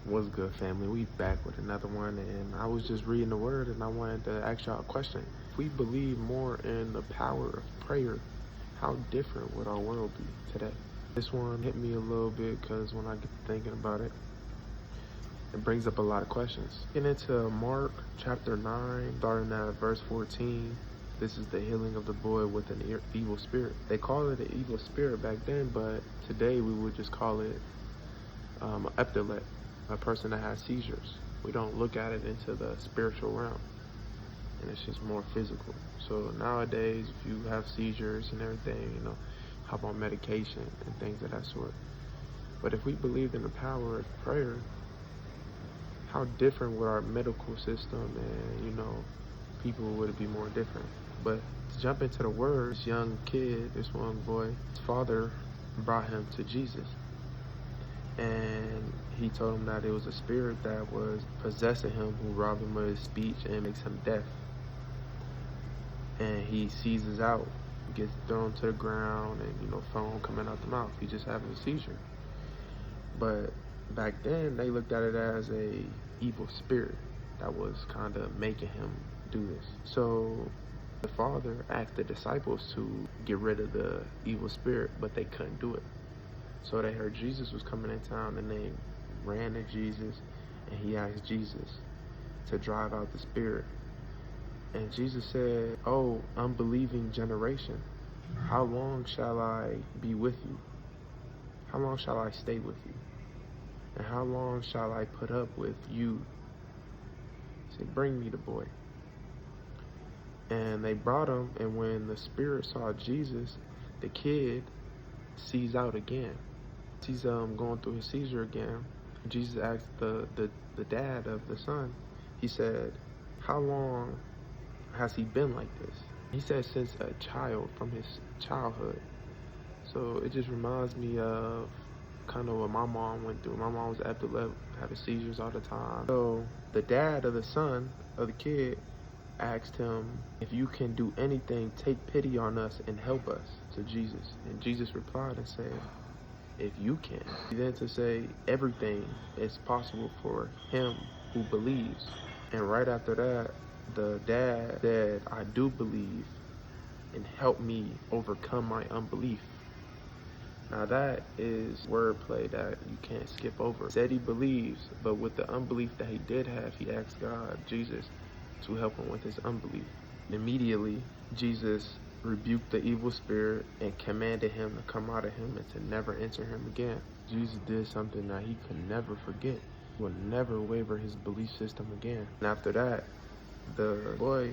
What's good, family? We back with another one, and I was just reading the word, and I wanted to ask y'all a question. If we believe more in the power of prayer, how different would our world be today? This one hit me a little bit because when I get thinking about it, it brings up a lot of questions. Getting into Mark chapter 9, starting at verse 14. This is the healing of the boy with an evil spirit. They called it an evil spirit back then, but today we would just call it an epileptic, a person that has seizures. We don't look at it into the spiritual realm, and it's just more physical. So nowadays, if you have seizures and everything, hop on medication and things of that sort. But if we believed in the power of prayer, how different would our medical system and, people would be more different? But to jump into the word, this young kid, this one boy, his father brought him to Jesus. And he told him that it was a spirit that was possessing him, who robbed him of his speech and makes him deaf. And he seizes out, gets thrown to the ground, and foam coming out the mouth. He just having a seizure. But back then, they looked at it as a evil spirit that was kind of making him do this. So the father asked the disciples to get rid of the evil spirit, but they couldn't do it. So they heard Jesus was coming in town, and they ran to Jesus, and he asked Jesus to drive out the spirit. And Jesus said, "Oh, unbelieving generation, how long shall I be with you? How long shall I stay with you? And how long shall I put up with you?" He said, "Bring me the boy." And they brought him, and when the spirit saw Jesus, the kid sees out again. He's going through his seizure again. Jesus asked the dad of the son, he said, "How long has he been like this?" He said, "Since a child, from his childhood." So it just reminds me of kind of what my mom went through. My mom was epileptic, having seizures all the time. So the dad of the son of the kid asked him, "If you can do anything, take pity on us and help us," to Jesus. And Jesus replied and said, "If you can." Then to say everything is possible for him who believes. And right after that, the dad said, "I do believe, and help me overcome my unbelief." Now that is wordplay that you can't skip over. He said he believes, but with the unbelief that he did have, he asked God, Jesus, to help him with his unbelief. Immediately, Jesus rebuked the evil spirit and commanded him to come out of him and to never enter him again. Jesus did something that he could never forget. He would never waver his belief system again. And after that, the boy,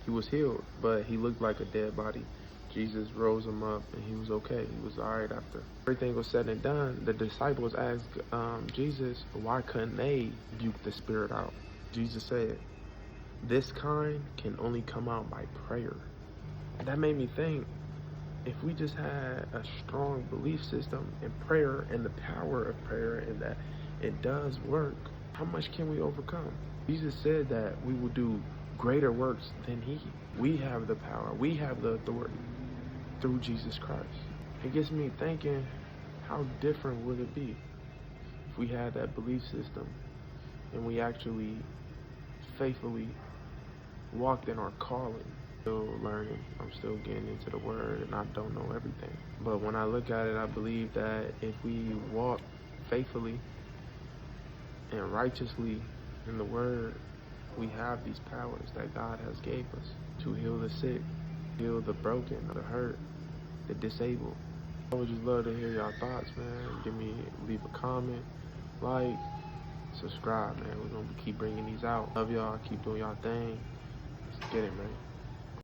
he was healed, but he looked like a dead body. Jesus rose him up, and he was okay. He was all right after. Everything was said and done. The disciples asked Jesus, why couldn't they rebuke the spirit out? Jesus said, "This kind can only come out by prayer." And that made me think, if we just had a strong belief system in prayer and the power of prayer, and that it does work, how much can we overcome? Jesus said that we will do greater works than he. We have the power. We have the authority through Jesus Christ. It gets me thinking, how different would it be if we had that belief system and we actually faithfully walked in our calling? Still learning. I'm still getting into the word, and I don't know everything. But when I look at it, I believe that if we walk faithfully and righteously in the word, we have these powers that God has gave us to heal the sick, heal the broken, the hurt, the disabled. I would just love to hear y'all thoughts, man. Leave a comment, like, subscribe, man. We're gonna keep bringing these out. Love y'all. Keep doing y'all thing. Let's get it, man.